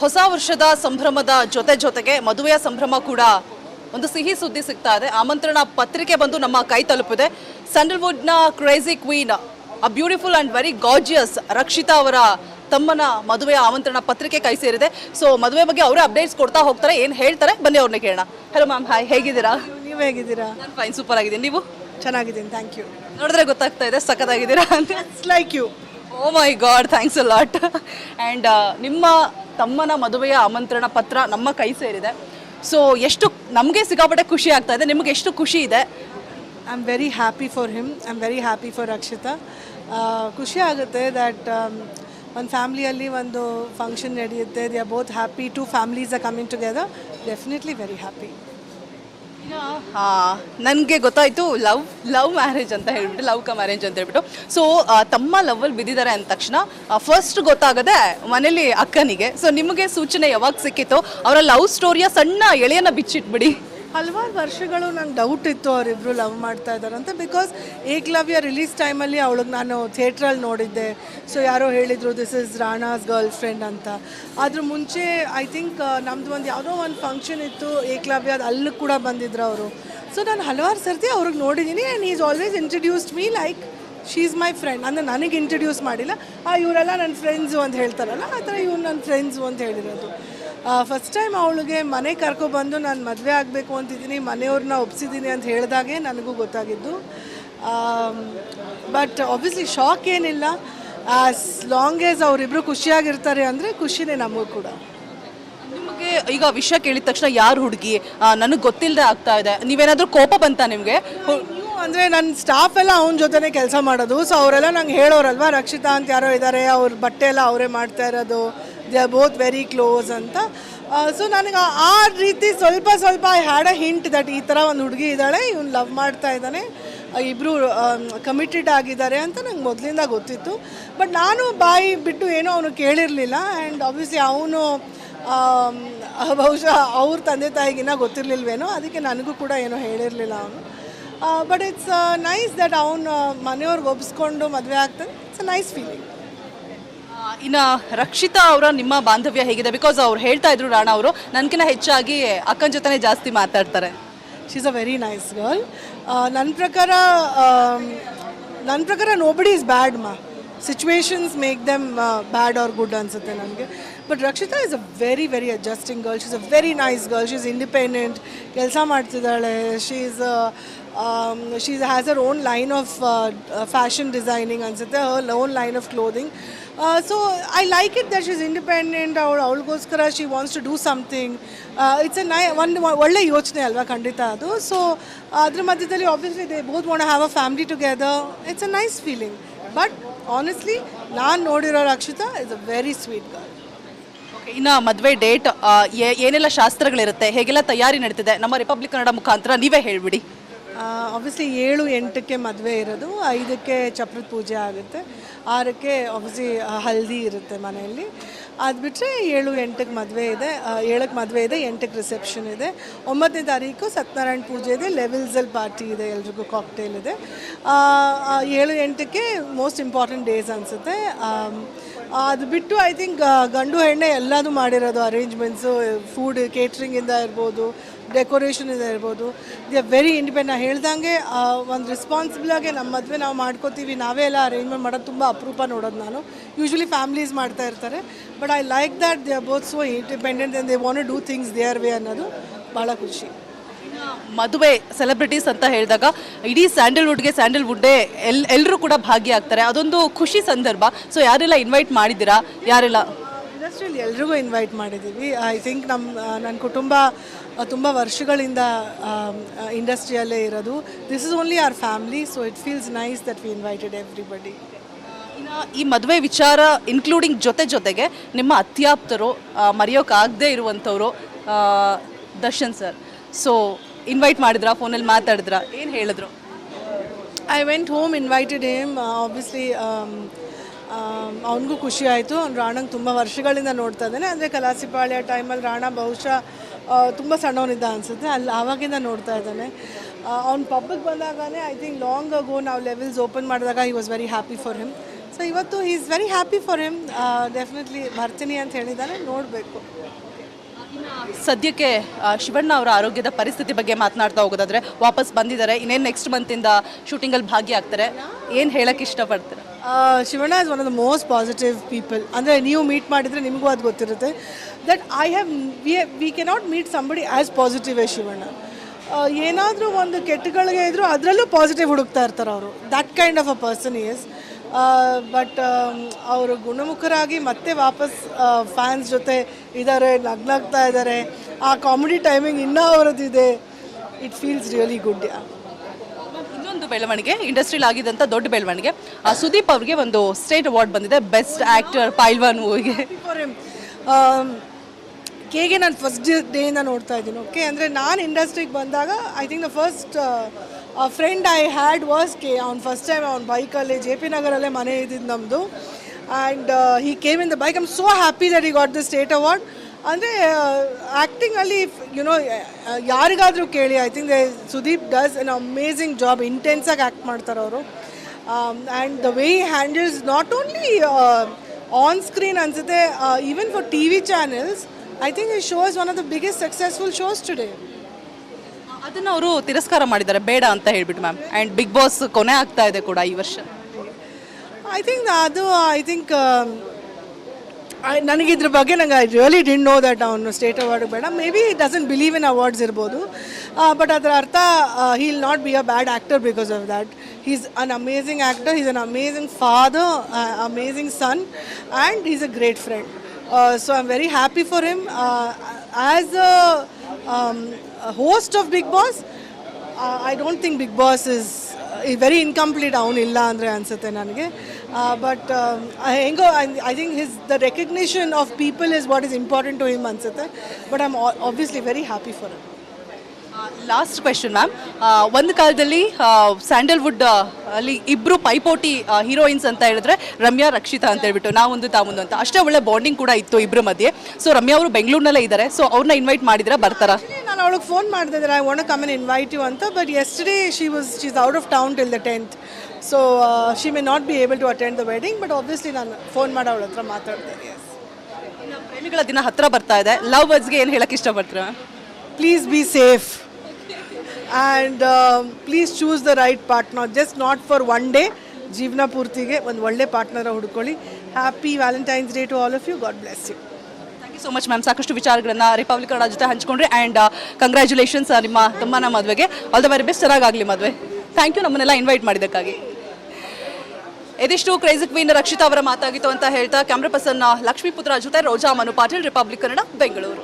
ಹೊಸ ವರ್ಷದ ಸಂಭ್ರಮದ ಜೊತೆಗೆ ಮದುವೆಯ ಸಂಭ್ರಮ ಕೂಡ ಒಂದು ಸಿಹಿ ಸುದ್ದಿ ಸಿಗ್ತಾ ಇದೆ. ಆಮಂತ್ರಣ ಪತ್ರಿಕೆ ಬಂದು ನಮ್ಮ ಕೈ ತಲುಪಿದೆ. ಸ್ಯಾಂಡಲ್ವುಡ್ನ crazy queen, a beautiful and very gorgeous Rakshita ಅವರ ತಮ್ಮನ ಮದುವೆಯ ಆಮಂತ್ರಣ ಪತ್ರಿಕೆ ಕೈ ಸೇರಿದೆ. ಸೊ ಮದುವೆ ಬಗ್ಗೆ ಅವರೇ ಅಪ್ಡೇಟ್ಸ್ ಕೊಡ್ತಾ ಹೋಗ್ತಾರೆ, ಏನು ಹೇಳ್ತಾರೆ ಬನ್ನಿ ಅವ್ರನ್ನ ಕೇಳೋಣ. ಹಲೋ ಮ್ಯಾಮ್, ಹಾಯ್, ಹೇಗಿದ್ದೀರಾ? ನೀವು ಹೇಗಿದ್ದೀರಾ? ನಾನು ಫೈನ್, ಸೂಪರ್ ಆಗಿದ್ದೀನಿ. ನೀವು? ಚೆನ್ನಾಗಿದ್ದೀನಿ, ಥ್ಯಾಂಕ್ ಯು. ನೋಡಿದ್ರೆ ಗೊತ್ತಾಗ್ತಾ ಇದೆ ಸಖತ್ತಾಗಿದ್ದೀರಾ ಅಂತ. It's like you. Oh my god, thanks a lot. And ನಿಮ್ಮ ತಮ್ಮನ ಮದುವೆಯ ಆಮಂತ್ರಣ ಪತ್ರ ನಮ್ಮ ಕೈ ಸೇರಿದೆ. ಸೊ ಎಷ್ಟು ನಮಗೆ ಸಿಕ್ಕಾಪಟ್ಟೆ ಖುಷಿ ಆಗ್ತಾ ಇದೆ, ನಿಮಗೆ ಎಷ್ಟು ಖುಷಿ ಇದೆ? I am very happy for him, I am very happy for Rakshita. ಖುಷಿ ಆಗುತ್ತೆ ದ್ಯಾಟ್ ಒಂದು ಫ್ಯಾಮ್ಲಿಯಲ್ಲಿ ಒಂದು ಫಂಕ್ಷನ್ ನಡೆಯುತ್ತೆ. They are both happy, two families are coming together. Definitely very happy. ನನಗೆ ಗೊತ್ತಾಯಿತು ಲವ್ ಮ್ಯಾರೇಜ್ ಅಂತ ಹೇಳ್ಬಿಟ್ಟು, ಲವ್ ಕ ಮ್ಯಾರೇಜ್ ಅಂತ ಹೇಳ್ಬಿಟ್ಟು. ಸೊ ತಮ್ಮ ಲವ್ವಲ್ಲಿ ಬಿದ್ದಿದ್ದಾರೆ ಅಂದ ತಕ್ಷಣ ಫಸ್ಟ್ ಗೊತ್ತಾಗದೆ ಮನೇಲಿ ಅಕ್ಕನಿಗೆ. ಸೊ ನಿಮಗೆ ಸೂಚನೆ ಯಾವಾಗ ಸಿಕ್ಕಿತ್ತು? ಅವರ ಲವ್ ಸ್ಟೋರಿಯ ಸಣ್ಣ ಎಳೆಯನ್ನು ಬಿಚ್ಚಿಟ್ಬಿಡಿ. ಹಲವಾರು ವರ್ಷಗಳು ನಂಗೆ ಡೌಟ್ ಇತ್ತು ಅವರಿಬ್ಬರು ಲವ್ ಮಾಡ್ತಾ ಇದ್ದಾರೆ ಅಂತ. ಬಿಕಾಸ್ ಏಕಲವ್ಯ ರಿಲೀಸ್ ಟೈಮಲ್ಲಿ ಅವಳಿಗೆ ನಾನು ಥಿಯೇಟ್ರಲ್ಲಿ ನೋಡಿದ್ದೆ. ಸೊ ಯಾರೋ ಹೇಳಿದರು ದಿಸ್ ಇಸ್ ರಾಣಾಸ್ ಗರ್ಲ್ ಫ್ರೆಂಡ್ ಅಂತ. ಅದ್ರ ಮುಂಚೆ ಐ ಥಿಂಕ್ ನಮ್ಮದು ಒಂದು ಯಾವುದೋ ಒಂದು ಫಂಕ್ಷನ್ ಇತ್ತು ಏಕಲವ್ಯ, ಅದು ಅಲ್ಲಿಗೆ ಕೂಡ ಬಂದಿದ್ರು ಅವರು. ಸೊ ನಾನು ಹಲವಾರು ಸರ್ತಿ ಅವ್ರಿಗೆ ನೋಡಿದ್ದೀನಿ. And is always introduced me like she is my friend. ಅಂದರೆ ನನಗೆ ಇಂಟ್ರಡ್ಯೂಸ್ ಮಾಡಿಲ್ಲ, ಇವರೆಲ್ಲ ನನ್ನ ಫ್ರೆಂಡ್ಸು ಅಂತ ಹೇಳ್ತಾರಲ್ಲ, ಆ ಥರ ಇವ್ರು ನನ್ನ ಫ್ರೆಂಡ್ಸು ಅಂತ ಹೇಳಿರೋದು. ಫಸ್ಟ್ ಟೈಮ್ ಅವಳಿಗೆ ಮನೆ ಕರ್ಕೊಬಂದು ನಾನು ಮದುವೆ ಆಗಬೇಕು ಅಂತಿದ್ದೀನಿ, ಮನೆಯವ್ರನ್ನ ಒಪ್ಸಿದ್ದೀನಿ ಅಂತ ಹೇಳಿದಾಗೆ ನನಗೂ ಗೊತ್ತಾಗಿದ್ದು. ಬಟ್ ಆಬ್ವಿಯಸ್ಲಿ ಶಾಕ್ ಏನಿಲ್ಲ. ಆ್ಯಸ್ ಲಾಂಗ್ ಆ್ಯಸ್ ಅವರಿಬ್ಬರು ಖುಷಿಯಾಗಿರ್ತಾರೆ ಅಂದರೆ ಖುಷಿನೇ ನಮಗೂ ಕೂಡ. ನಿಮಗೆ ಈಗ ವಿಷಯ ಕೇಳಿದ ತಕ್ಷಣ ಯಾರು ಹುಡುಗಿ ನನಗೆ ಗೊತ್ತಿಲ್ಲದೆ ಆಗ್ತಾ ಇದೆ, ನೀವೇನಾದರೂ ಕೋಪ ಬಂತಾ ನಿಮಗೆ? ಅಂದರೆ ನನ್ನ ಸ್ಟಾಫ್ ಎಲ್ಲ ಅವನ ಜೊತೆನೇ ಕೆಲಸ ಮಾಡೋದು. ಸೊ ಅವರೆಲ್ಲ ನಂಗೆ ಹೇಳೋರಲ್ವ, ರಕ್ಷಿತಾ ಅಂತ ಯಾರೋ ಇದ್ದಾರೆ, ಅವ್ರ ಬಟ್ಟೆ ಎಲ್ಲ ಅವರೇ ಮಾಡ್ತಾ ಇರೋದು, they are both very close ಅಂತ. ಸೊ ನನಗೆ ಆ ರೀತಿ ಸ್ವಲ್ಪ I had a hint that ಈ ಥರ ಒಂದು ಹುಡುಗಿ ಇದ್ದಾಳೆ, ಇವನು ಲವ್ ಮಾಡ್ತಾ ಇದ್ದಾನೆ, ಇಬ್ಬರು ಕಮಿಟೆಡ್ ಆಗಿದ್ದಾರೆ ಅಂತ ನಂಗೆ ಮೊದಲಿಂದ ಗೊತ್ತಿತ್ತು. ಬಟ್ ನಾನು ಬಾಯಿ ಬಿಟ್ಟು ಏನೋ ಅವನು ಕೇಳಿರಲಿಲ್ಲ. ಆ್ಯಂಡ್ ಆಬ್ವಿಯಸ್ಲಿ ಅವನು ಬಹುಶಃ ಅವ್ರ ತಂದೆ ತಾಯಿಗಿನ್ನ ಗೊತ್ತಿರಲಿಲ್ವೇನೋ, ಅದಕ್ಕೆ ನನಗೂ ಕೂಡ ಏನೋ ಹೇಳಿರಲಿಲ್ಲ ಅವನು. ಬಟ್ ಇಟ್ಸ್ ನೈಸ್ ದಟ್ ಅವನು ಮನೆಯವ್ರಿಗೆ ಒಪ್ಪಿಸ್ಕೊಂಡು ಮದುವೆ ಆಗ್ತಾನೆ. It's a nice feeling. ಇನ್ನು ರಕ್ಷಿತಾ ಅವರ ನಿಮ್ಮ ಬಾಂಧವ್ಯ ಹೇಗಿದೆ? ಬಿಕಾಸ್ ಅವ್ರು ಹೇಳ್ತಾ ಇದ್ರು ರಾಣಾ ಅವರು ನನಗಿನ್ನ ಹೆಚ್ಚಾಗಿ ಅಕ್ಕನ ಜೊತೆನೇ ಜಾಸ್ತಿ ಮಾತಾಡ್ತಾರೆ. She is a very nice girl. ನನ್ನ ಪ್ರಕಾರ ನೋಬಡಿ ಈಸ್ ಬ್ಯಾಡ್ ಮಾ. Situations make them bad are good ಅನಿಸುತ್ತೆ ನನಗೆ. But Rakshita is a very very adjusting girl. She is a very nice girl. She is independent, ಕೆಲಸ ಮಾಡ್ತಿದ್ದಾಳೆ. she has her own line of fashion designing ಅನ್ಸುತ್ತೆ, her own line of clothing. So I like it that she's independent. ಅವಳಿಗೋಸ್ಕರ she wants to do something. It's a ಒಳ್ಳೆ ಯೋಚನೆ ಅಲ್ವಾ ಖಂಡಿತ ಅದು. So ಅದ್ರ ಮಧ್ಯದಲ್ಲಿ obviously they both want to have a family together. It's a nice feeling. But honestly ನಾನು ನೋಡಿರೋ Rakshita is a very sweet girl. Okay, ಇನ್ನು ಮದುವೆ ಡೇಟ್ ಏನೆಲ್ಲ ಶಾಸ್ತ್ರಗಳಿರುತ್ತೆ, ಹೇಗೆಲ್ಲ ತಯಾರಿ ನಡೀತಿದೆ ನಮ್ಮ ರಿಪಬ್ಲಿಕ್ ಕನ್ನಡ ಮುಖಾಂತರ ನೀವೇ ಹೇಳಿಬಿಡಿ. ಆಬ್ವಿಯಸ್ಲಿ 7-8ಕ್ಕೆ ಮದುವೆ ಇರೋದು, 5ಕ್ಕೆ ಚಪ್ರದ ಪೂಜೆ ಆಗುತ್ತೆ, 6ಕ್ಕೆ ಆಬ್ವಿಯಸ್ಲಿ ಹಲ್ದಿ ಇರುತ್ತೆ ಮನೆಯಲ್ಲಿ. ಅದು ಬಿಟ್ಟರೆ 7-8ಕ್ಕೆ ಮದುವೆ ಇದೆ, 7ಕ್ಕೆ ಮದುವೆ ಇದೆ, 8ಕ್ಕೆ ರಿಸೆಪ್ಷನ್ ಇದೆ, 9ನೇ ತಾರೀಕು ಸತ್ಯನಾರಾಯಣ ಪೂಜೆ ಇದೆ, ಲೆವೆಲ್ಸಲ್ಲಿ ಪಾರ್ಟಿ ಇದೆ, ಎಲ್ರಿಗೂ ಕಾಕ್ಟೇಲ್ ಇದೆ. 7-8ಕ್ಕೆ ಮೋಸ್ಟ್ ಇಂಪಾರ್ಟೆಂಟ್ ಡೇಸ್ ಅನಿಸುತ್ತೆ. ಅದು ಬಿಟ್ಟು ಐ ಥಿಂಕ್ ಗಂಡು ಹೆಣ್ಣೆ ಎಲ್ಲದೂ ಮಾಡಿರೋದು, ಅರೇಂಜ್ಮೆಂಟ್ಸು, ಫುಡ್ ಕೇಟ್ರಿಂಗಿಂದ ಇರ್ಬೋದು, ಡೆಕೋರೇಷನಿಂದ ಇರ್ಬೋದು. They are very independent. ನಾನು ಹೇಳ್ದಂಗೆ ಒಂದು ರೆಸ್ಪಾನ್ಸಿಬಲಾಗಿ ನಮ್ಮ ಮದುವೆ ನಾವು ಮಾಡ್ಕೋತೀವಿ, ನಾವೇ ಎಲ್ಲ ಅರೇಂಜ್ಮೆಂಟ್ ಮಾಡೋದು ತುಂಬ ಅಪರೂಪ ನೋಡೋದು ನಾನು. ಯೂಶ್ವಲಿ ಫ್ಯಾಮ್ಲೀಸ್ ಮಾಡ್ತಾ ಇರ್ತಾರೆ. But I like that they are both so independent and they want to do things their way ಅನ್ನೋದು ಭಾಳ ಖುಷಿ. ಮದುವೆ ಸೆಲೆಬ್ರಿಟೀಸ್ ಅಂತ ಹೇಳಿದಾಗ ಇಡೀ ಸ್ಯಾಂಡಲ್ವುಡ್ಡೇ ಎಲ್ಲರೂ ಕೂಡ ಭಾಗಿಯಾಗ್ತಾರೆ, ಅದೊಂದು ಖುಷಿ ಸಂದರ್ಭ. ಸೊ ಯಾರೆಲ್ಲ ಇನ್ವೈಟ್ ಮಾಡಿದ್ದೀರಾ? ಯಾರೆಲ್ಲ? ಇಂಡಸ್ಟ್ರಿಯಲ್ಲಿ ಎಲ್ರಿಗೂ ಇನ್ವೈಟ್ ಮಾಡಿದ್ದೀವಿ. ಐ ಥಿಂಕ್ ನನ್ನ ಕುಟುಂಬ ತುಂಬ ವರ್ಷಗಳಿಂದ ಇಂಡಸ್ಟ್ರಿಯಲ್ಲೇ ಇರೋದು. This is only hour family. So it feels nice that we invited everybody. ಈ ಮದುವೆ ವಿಚಾರ ಇನ್ಕ್ಲೂಡಿಂಗ್ ಜೊತೆಗೆ ನಿಮ್ಮ ಅತ್ಯಾಪ್ತರು, ಮರೆಯೋಕ್ಕಾಗದೇ ಇರುವಂಥವ್ರು ದರ್ಶನ್ ಸರ್. ಸೊ ಇನ್ವೈಟ್ ಮಾಡಿದ್ರಾ? ಫೋನಲ್ಲಿ ಮಾತಾಡಿದ್ರಾ? ಏನು ಹೇಳಿದ್ರು? I went home, invited him. Obviously ಅವನಿಗೂ ಖುಷಿ ಆಯಿತು. ಅವ್ನು ರಾಣಂಗೆ ತುಂಬ ವರ್ಷಗಳಿಂದ ನೋಡ್ತಾ ಇದ್ದಾನೆ. ಅಂದರೆ ಕಲಾಸಿಪಾಳ್ಯ ಟೈಮಲ್ಲಿ ರಾಣ ಬಹುಶಃ ತುಂಬ ಸಣ್ಣವನಿದ್ದ ಅನಿಸುತ್ತೆ, ಅಲ್ಲಿ ಆವಾಗಿಂದ ನೋಡ್ತಾ ಇದ್ದಾನೆ. ಅವ್ನು ಪಬ್ಬಿಗೆ ಬಂದಾಗಲೇ ಐ ಥಿಂಕ್ ಲಾಂಗ್ ಅಗೋ ನಾವು ಲೆವೆಲ್ಸ್ ಓಪನ್ ಮಾಡಿದಾಗ he was very happy for him. So ಇವತ್ತು he is very happy for him. Definitely ಬರ್ತೀನಿ ಅಂತ ಹೇಳಿದ್ದಾರೆ, ನೋಡಬೇಕು. ಸದ್ಯಕ್ಕೆ ಶಿವಣ್ಣ ಅವರ ಆರೋಗ್ಯದ ಪರಿಸ್ಥಿತಿ ಬಗ್ಗೆ ಮಾತನಾಡ್ತಾ ಹೋಗೋದಾದ್ರೆ ವಾಪಸ್ ಬಂದಿದ್ದಾರೆ, ಇನ್ನೇನು ನೆಕ್ಸ್ಟ್ ಮಂತಿಂದ ಶೂಟಿಂಗಲ್ಲಿ ಭಾಗಿಯಾಗ್ತಾರೆ. ಏನು ಹೇಳಕ್ಕೆ ಇಷ್ಟಪಡ್ತಾರೆ? Shivanna is one of the most positive people. ಅಂದರೆ ನೀವು ಮೀಟ್ ಮಾಡಿದರೆ ನಿಮಗೂ ಅದು ಗೊತ್ತಿರುತ್ತೆ that we cannot meet somebody as positive A Shivanna. ಏನಾದರೂ ಒಂದು ಕೆಟ್ಟಗಳಿಗೆ ಇದ್ದರೂ ಅದರಲ್ಲೂ ಪಾಸಿಟಿವ್ ಹುಡುಕ್ತಾ ಇರ್ತಾರೆ ಅವರು. That kind of a person is. But ಅವರು ಗುಣಮುಖರಾಗಿ ಮತ್ತೆ ವಾಪಸ್ ಫ್ಯಾನ್ಸ್ ಜೊತೆ ಇದ್ದಾರೆ, ನಗ್ನಾಗ್ತಾ ಇದ್ದಾರೆ. ಆ ಕಾಮಿಡಿ ಟೈಮಿಂಗ್ ಇನ್ನೂ ಅವರದ್ದಿದೆ. It feels really good. ಇನ್ನೊಂದು ಬೆಳವಣಿಗೆ, ಇಂಡಸ್ಟ್ರಿಲ್ ಆಗಿದ್ದಂಥ ದೊಡ್ಡ ಬೆಳವಣಿಗೆ, ಸುದೀಪ್ ಅವ್ರಿಗೆ ಒಂದು ಸ್ಟೇಟ್ ಅವಾರ್ಡ್ ಬಂದಿದೆ, ಬೆಸ್ಟ್ ಆ್ಯಕ್ಟರ್ ಪೈಲ್ವಾನ್ ಮೂವಿಗೆ. ಕೇಗೆ ನಾನು ಫಸ್ಟ್ ಡೇಯಿಂದ ನೋಡ್ತಾ ಇದ್ದೀನಿ. ಓಕೆ, ಅಂದರೆ ನಾನು ಇಂಡಸ್ಟ್ರಿಗೆ ಬಂದಾಗ I think the first friend I had was K. ಅವ್ನು ಫಸ್ಟ್ ಟೈಮ್ ಅವ್ನ ಬೈಕಲ್ಲಿ ಜೆ ಪಿ ನಗರಲ್ಲೇ ಮನೆ ಇದ್ದಿದ್ದು ನಮ್ಮದು. And he came in the bike. I am so happy that he got the state award. ಅಂದರೆ ಆ್ಯಕ್ಟಿಂಗಲ್ಲಿ ಯುನೋ ಯಾರಿಗಾದರೂ ಕೇಳಿ, I think Sudeep does an amazing job. ಇಂಟೆನ್ಸಾಗಿ ಆ್ಯಕ್ಟ್ ಮಾಡ್ತಾರೆ ಅವರು. And the way handles not only on screen ಅನಿಸುತ್ತೆ, even for T V channels. I think his show is one of the biggest successful shows today. ಅದನ್ನು ಅವರು ತಿರಸ್ಕಾರ ಮಾಡಿದ್ದಾರೆ, ಬೇಡ ಅಂತ ಹೇಳ್ಬಿಟ್ಟು ಮ್ಯಾಮ್. ಆ್ಯಂಡ್ ಬಿಗ್ ಬಾಸ್ ಕೊನೆ ಆಗ್ತಾ ಇದೆ ಕೂಡ ಈ ವರ್ಷ. ಐ ಥಿಂಕ್ ನನಗಿದ್ರ ಬಗ್ಗೆ I really didn't know that ಅವನು ಸ್ಟೇಟ್ ಅವಾರ್ಡ್ ಬೇಡ. Maybe doesn't believe in awards ಇರ್ಬೋದು. ಬಟ್ ಅದರ ಅರ್ಥ he will not be a bad actor because of that. He is an amazing actor, he is an amazing father, amazing son, and he is a great friend. So I'm very happy for him. As a host of Big Boss, I don't think Big Boss is very incomplete. Avunilla andre ansute nanage. But I think the recognition of people is what is important to him ansute. But I'm obviously very happy for him. Last question ma'am. ಒಂದು ಕಾಲದಲ್ಲಿ Sandalwood ಅಲ್ಲಿ ಇಬ್ಬರು ಪೈಪೋಟಿ heroines ಅಂತ ಹೇಳಿದ್ರೆ ರಮ್ಯಾ ರಕ್ಷಿತಾ ಅಂತ ಹೇಳ್ಬಿಟ್ಟು, ನಾವೊಂದು ತಾವೊಂದು ಅಂತ. ಅಷ್ಟೇ ಒಳ್ಳೆ ಬಾಂಡಿಂಗ್ ಕೂಡ ಇತ್ತು ಇಬ್ಬರ ಮಧ್ಯೆ. ಸೊ ರಮ್ಯಾ ಅವರು ಬೆಂಗಳೂರಿನಲ್ಲೇ ಇದ್ದಾರೆ, ಸೊ ಅವ್ರನ್ನ ಇನ್ವೈಟ್ ಮಾಡಿದ್ರೆ ಬರ್ತಾರಾ? ನಾನು ಅವಳಿಗೆ ಫೋನ್ ಮಾಡಿದ್ರೆ I want to come and invite you ಅಂತ. But yesterday she's out of town till the 10th. So she may not be able to attend the wedding. But obviously ನಾನು phone ಮಾಡಿ ಅವಳ ಹತ್ರ ಮಾತಾಡ್ತೇನೆ. ಪ್ರೇಮಿಗಳ ದಿನ ಹತ್ರ ಬರ್ತಾ ಇದೆ, ಲವ್ ಬರ್ಡ್ಸ್ಗೆ ಏನು ಹೇಳಕ್ಕೆ ಇಷ್ಟಪಡ್ತೀರಾ? Please be safe and please choose the right partner. Just not for one day. ಜೀವನ ಪೂರ್ತಿಗೆ ಒಂದು ಒಳ್ಳೆ ಪಾರ್ಟ್ನರ್ ಹುಡ್ಕೊಳ್ಳಿ. Happy Valentine's day to all of you. God bless you. Thank you so much ma'am. ಸಾಕಷ್ಟು ವಿಚಾರಗಳನ್ನು ರಿಪಬ್ಲಿಕ್ ಕನ್ನಡ ಜೊತೆ ಹಂಚ್ಕೊಂಡ್ರಿ. And congratulations ನಿಮ್ಮ ತಮ್ಮನ ಮದುವೆಗೆ. ಆಲ್ ದ ವೆರಿ ಬೆಸ್ಟ್, ಚೆನ್ನಾಗಾಗಲಿ ಮದುವೆ. ಥ್ಯಾಂಕ್ ಯು ನಮ್ಮನ್ನೆಲ್ಲ ಇನ್ವೈಟ್ ಮಾಡಿದ್ದಕ್ಕಾಗಿ. ಇದಿಷ್ಟು ಕ್ರೇಜಿ ಕ್ವೀನ್ ರಕ್ಷಿತಾ ಅವರ ಮಾತಾಗಿತ್ತು ಅಂತ ಹೇಳ್ತಾ ಕ್ಯಾಮ್ರಾ ಪರ್ಸನ್ ಲಕ್ಷ್ಮೀಪುತ್ರ ಜೊತೆ ರೋಜಾ ಮನು ಪಾಟೀಲ್, ರಿಪಬ್ಲಿಕ್ ಕನ್ನಡ, ಬೆಂಗಳೂರು.